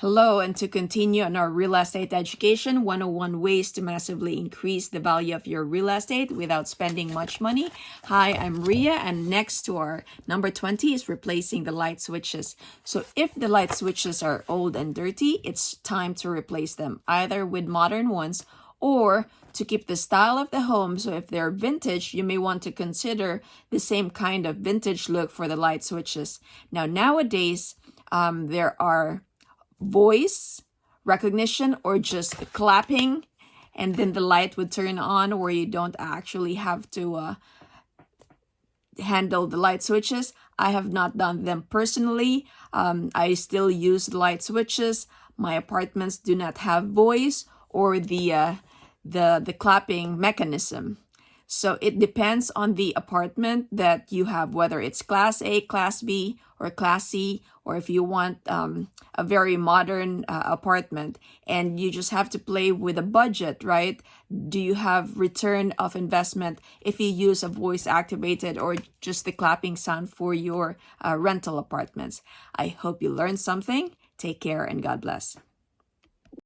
Hello, and to continue on our real estate education 101 ways to massively increase the value of your real estate without spending much money. Hi, I'm Ria, and next to our number 20 is replacing the light switches. So if the light switches are old and dirty, it's time to replace them either with modern ones or to keep the style of the home. So if they're vintage, you may want to consider the same kind of vintage look for the light switches. Now, nowadays, there are voice recognition or just clapping and then the light would turn on, where you don't actually have to handle the light switches. I have not done them personally. I still use the light switches. My apartments do not have voice or the clapping mechanism. So it depends on the apartment that you have, whether it's Class A, Class B, or Class C, or if you want a very modern apartment, and you just have to play with a budget, right? Do you have return of investment if you use a voice activated or just the clapping sound for your rental apartments? I hope you learned something. Take care and God bless.